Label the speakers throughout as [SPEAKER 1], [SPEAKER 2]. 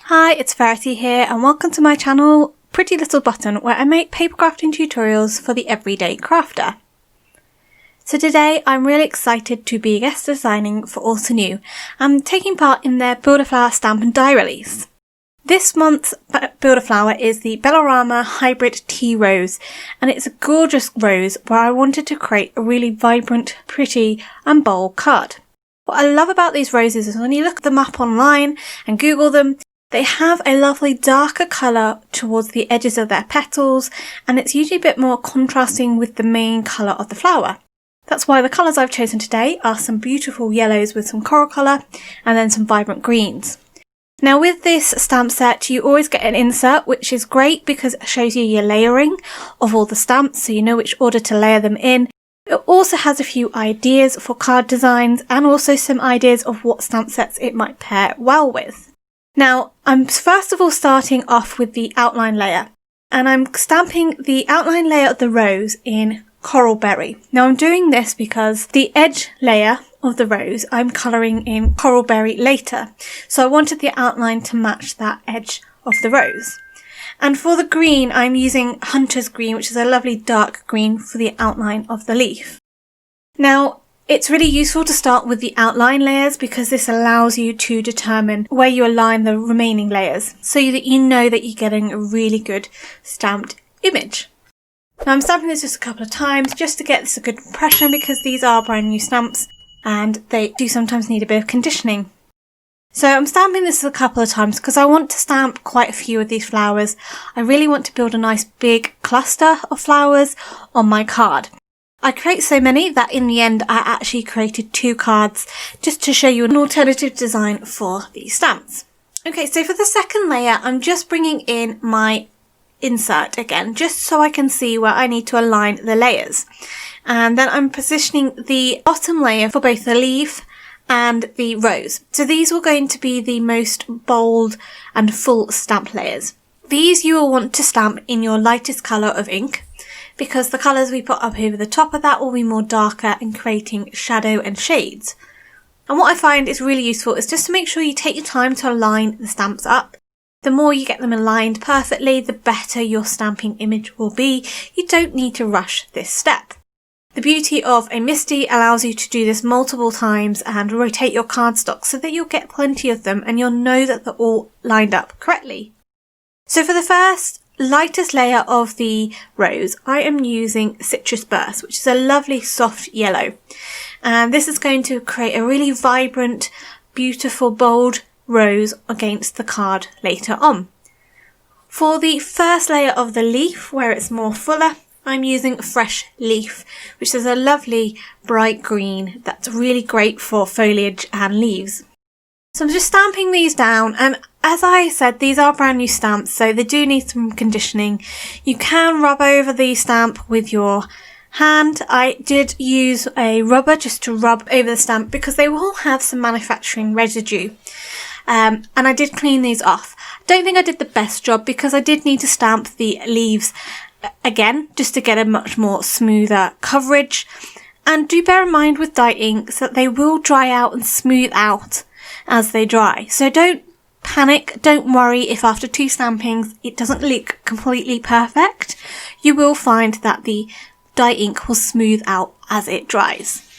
[SPEAKER 1] Hi, it's Verity here and welcome to my channel, Pretty Little Button, where I make paper crafting tutorials for the everyday crafter. So today I'm really excited to be guest designing for Altenew. I'm taking part in their Build a Flower stamp and die release. This month's Build a Flower is the Bellaroma Hybrid Tea Rose, and it's a gorgeous rose where I wanted to create a really vibrant, pretty and bold card. What I love about these roses is when you look them up online and Google them, they have a lovely darker colour towards the edges of their petals, and it's usually a bit more contrasting with the main colour of the flower. That's why the colours I've chosen today are some beautiful yellows with some coral colour and then some vibrant greens. Now with this stamp set you always get an insert, which is great because it shows you your layering of all the stamps so you know which order to layer them in. It also has a few ideas for card designs and also some ideas of what stamp sets it might pair well with. Now, I'm first of all starting off with the outline layer, and I'm stamping the outline layer of the rose in Coral Berry. Now I'm doing this because the edge layer of the rose I'm colouring in Coral Berry later, so I wanted the outline to match that edge of the rose. And for the green I'm using Hunter's Green, which is a lovely dark green for the outline of the leaf. Now, it's really useful to start with the outline layers because this allows you to determine where you align the remaining layers so that you know that you're getting a really good stamped image. Now I'm stamping this just a couple of times just to get this a good impression because these are brand new stamps and they do sometimes need a bit of conditioning. So I'm stamping this a couple of times because I want to stamp quite a few of these flowers. I really want to build a nice big cluster of flowers on my card. I create so many that in the end I actually created 2 cards just to show you an alternative design for these stamps. Okay, so for the second layer I'm just bringing in my insert again just so I can see where I need to align the layers. And then I'm positioning the bottom layer for both the leaf and the rose. So these are going to be the most bold and full stamp layers. These you will want to stamp in your lightest colour of ink, because the colours we put up over the top of that will be more darker and creating shadow and shades. And what I find is really useful is just to make sure you take your time to align the stamps up. The more you get them aligned perfectly, the better your stamping image will be. You don't need to rush this step. The beauty of a MISTI allows you to do this multiple times and rotate your cardstock so that you'll get plenty of them and you'll know that they're all lined up correctly. So for the first lightest layer of the rose, I am using Citrus Burst, which is a lovely soft yellow. And this is going to create a really vibrant, beautiful, bold rose against the card later on. For the first layer of the leaf, where it's more fuller, I'm using Fresh Leaf, which is a lovely bright green that's really great for foliage and leaves. So I'm just stamping these down, and as I said, these are brand new stamps, so they do need some conditioning. You can rub over the stamp with your hand. I did use a rubber just to rub over the stamp because they will have some manufacturing residue. And I did clean these off. I don't think I did the best job because I did need to stamp the leaves again just to get a much more smoother coverage. And do bear in mind with dye inks that they will dry out and smooth out as they dry. So don't panic, don't worry if after 2 stampings it doesn't look completely perfect. You will find that the dye ink will smooth out as it dries.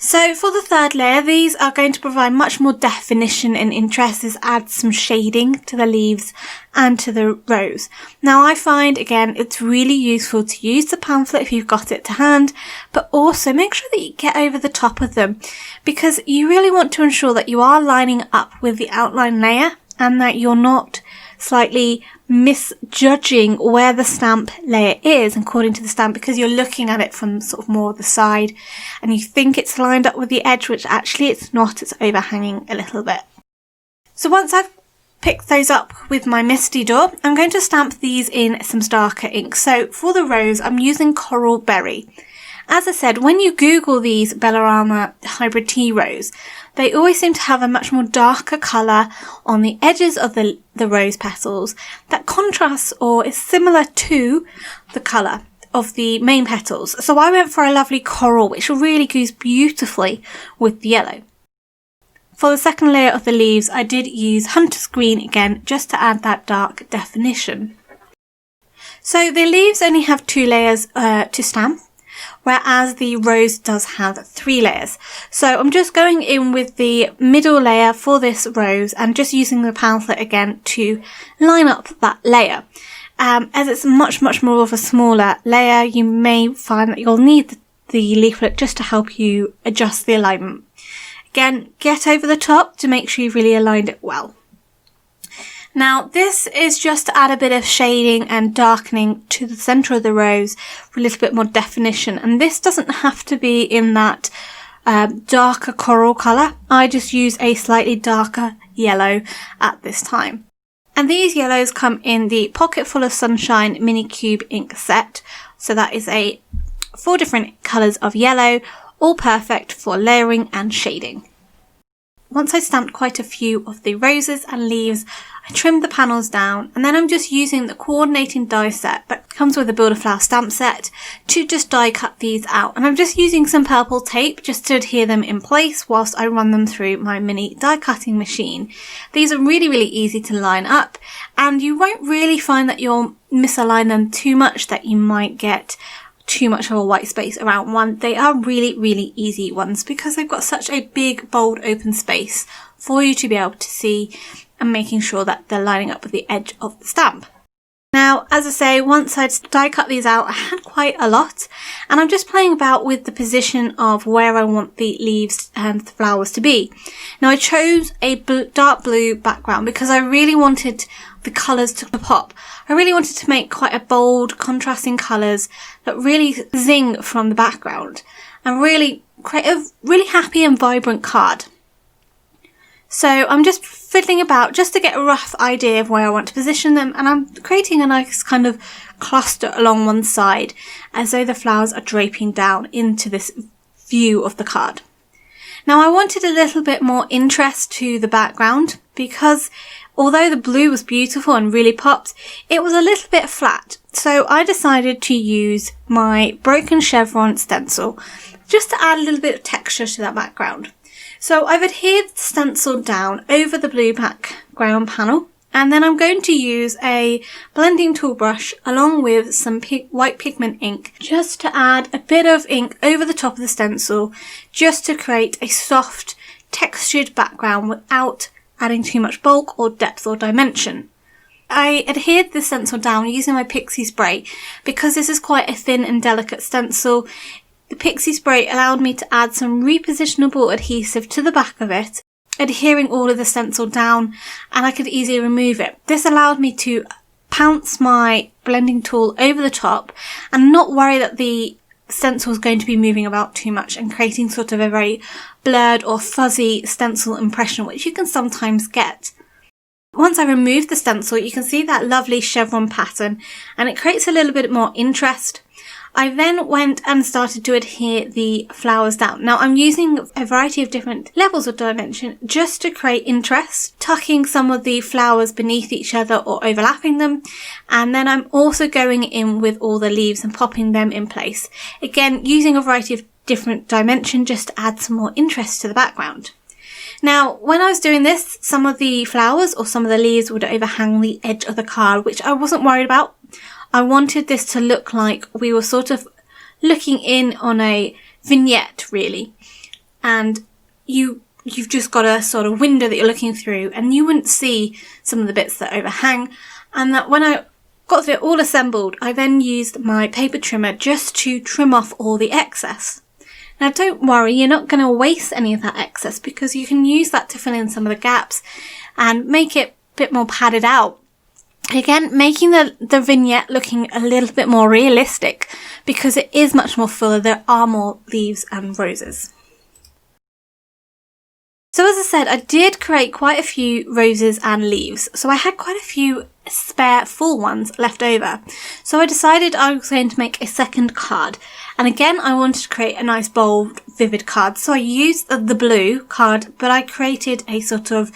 [SPEAKER 1] So for the third layer, these are going to provide much more definition and interest. This adds some shading to the leaves and to the rose. Now I find, again, it's really useful to use the pamphlet if you've got it to hand, but also make sure that you get over the top of them because you really want to ensure that you are lining up with the outline layer and that you're not slightly misjudging where the stamp layer is according to the stamp because you're looking at it from sort of more the side and you think it's lined up with the edge, which actually it's not, it's overhanging a little bit. So once I've picked those up with my MISTI door, I'm going to stamp these in some darker ink. So for the rose, I'm using Coral Berry. As I said, when you Google these Bellaroma Hybrid Tea Rose, they always seem to have a much more darker colour on the edges of the rose petals that contrasts or is similar to the colour of the main petals. So I went for a lovely coral which really goes beautifully with the yellow. For the second layer of the leaves, I did use Hunter's Green again, just to add that dark definition. So the leaves only have 2 layers to stamp, whereas the rose does have 3 layers. So I'm just going in with the middle layer for this rose and just using the pamphlet again to line up that layer. As it's much more of a smaller layer, you may find that you'll need the leaflet just to help you adjust the alignment. Again, get over the top to make sure you've really aligned it well. Now this is just to add a bit of shading and darkening to the centre of the rose for a little bit more definition, and this doesn't have to be in that darker coral colour. I just use a slightly darker yellow at this time. And these yellows come in the Pocket Full of Sunshine mini cube ink set, so that is 4 different colours of yellow, all perfect for layering and shading. Once I stamped quite a few of the roses and leaves, I trimmed the panels down, and then I'm just using the coordinating die set that comes with the Build a Flower stamp set to just die cut these out. And I'm just using some purple tape just to adhere them in place whilst I run them through my mini die cutting machine. These are really easy to line up, and you won't really find that you'll misalign them too much, that you might get too much of a white space around one. They are really easy ones because they've got such a big, bold, open space for you to be able to see, and making sure that they're lining up with the edge of the stamp. Now, as I say, once I'd die cut these out, I had quite a lot, and I'm just playing about with the position of where I want the leaves and the flowers to be. Now, I chose a dark blue background because I really wanted the colours to pop. I really wanted to make quite a bold, contrasting colours that really zing from the background and really create a really happy and vibrant card. So I'm just fiddling about just to get a rough idea of where I want to position them, and I'm creating a nice kind of cluster along one side as though the flowers are draping down into this view of the card. Now I wanted a little bit more interest to the background because although the blue was beautiful and really popped, it was a little bit flat. So I decided to use my broken chevron stencil just to add a little bit of texture to that background. So I've adhered the stencil down over the blue background panel, and then I'm going to use a blending tool brush along with some white pigment ink just to add a bit of ink over the top of the stencil, just to create a soft textured background without adding too much bulk or depth or dimension. I adhered the stencil down using my Pixie spray because this is quite a thin and delicate stencil. The Pixie spray allowed me to add some repositionable adhesive to the back of it, adhering all of the stencil down, and I could easily remove it. This allowed me to pounce my blending tool over the top and not worry that the stencil is going to be moving about too much and creating sort of a very blurred or fuzzy stencil impression, which you can sometimes get. Once I removed the stencil, you can see that lovely chevron pattern, and it creates a little bit more interest. I then went and started to adhere the flowers down. Now I'm using a variety of different levels of dimension just to create interest, tucking some of the flowers beneath each other or overlapping them, and then I'm also going in with all the leaves and popping them in place. Again, using a variety of different dimension just to add some more interest to the background. Now, when I was doing this, some of the flowers or some of the leaves would overhang the edge of the card, which I wasn't worried about. I wanted this to look like we were sort of looking in on a vignette, really. And you've just got a sort of window that you're looking through, and you wouldn't see some of the bits that overhang. And that when I got it all assembled, I then used my paper trimmer just to trim off all the excess. Now don't worry, you're not going to waste any of that excess because you can use that to fill in some of the gaps and make it a bit more padded out. Again, making the vignette looking a little bit more realistic because it is much more fuller. There are more leaves and roses. So as I said, I did create quite a few roses and leaves. So I had quite a few spare full ones left over. So I decided I was going to make a second card. And again, I wanted to create a nice, bold, vivid card. So I used the blue card, but I created a sort of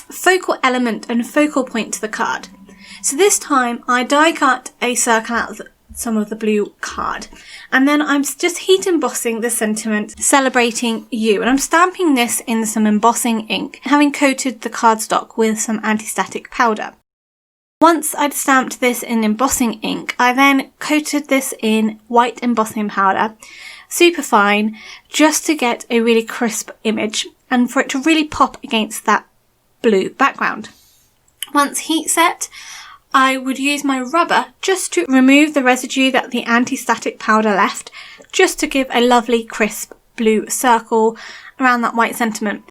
[SPEAKER 1] focal element and focal point to the card. So this time I die cut a circle out some of the blue card. And then I'm just heat embossing the sentiment "Celebrating You," and I'm stamping this in some embossing ink, having coated the cardstock with some anti-static powder. Once I'd stamped this in embossing ink, I then coated this in white embossing powder, super fine, just to get a really crisp image and for it to really pop against that blue background. Once heat set, I would use my rubber just to remove the residue that the anti-static powder left, just to give a lovely crisp blue circle around that white sentiment.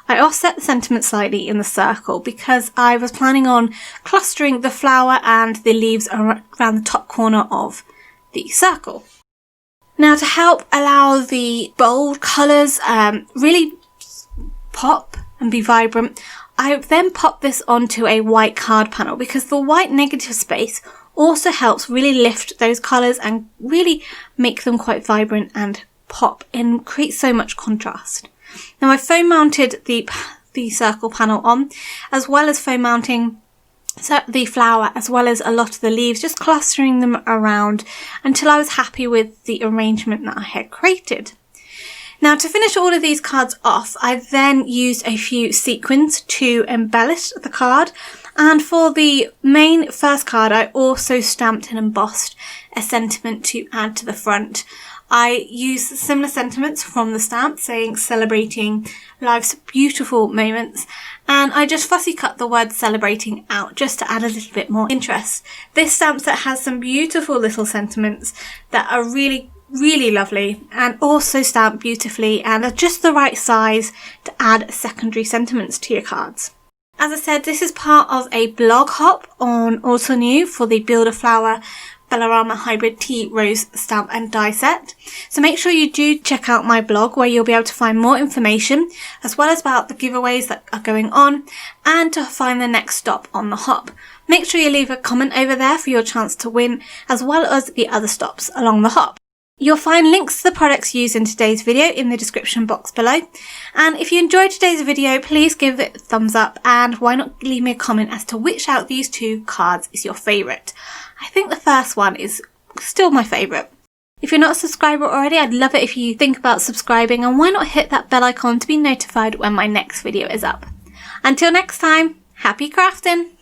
[SPEAKER 1] I offset the sentiment slightly in the circle because I was planning on clustering the flower and the leaves around the top corner of the circle. Now, to help allow the bold colours really pop and be vibrant, I then pop this onto a white card panel because the white negative space also helps really lift those colours and really make them quite vibrant and pop and create so much contrast. Now, I foam mounted the circle panel on, as well as foam mounting the flower as well as a lot of the leaves, just clustering them around until I was happy with the arrangement that I had created. Now, to finish all of these cards off, I then used a few sequins to embellish the card, and for the main first card I also stamped and embossed a sentiment to add to the front. I used similar sentiments from the stamp saying "Celebrating Life's Beautiful Moments," and I just fussy cut the word "celebrating" out just to add a little bit more interest. This stamp set has some beautiful little sentiments that are really lovely and also stamped beautifully and are just the right size to add secondary sentiments to your cards. As I said, this is part of a blog hop on Altenew for the Build a Flower Bellaroma Hybrid Tea Rose Stamp and Die Set. So make sure you do check out my blog where you'll be able to find more information as well as about the giveaways that are going on and to find the next stop on the hop. Make sure you leave a comment over there for your chance to win as well as the other stops along the hop. You'll find links to the products used in today's video in the description box below. And if you enjoyed today's video, please give it a thumbs up and why not leave me a comment as to which out of these two cards is your favourite. I think the first one is still my favourite. If you're not a subscriber already, I'd love it if you think about subscribing, and why not hit that bell icon to be notified when my next video is up. Until next time, happy crafting!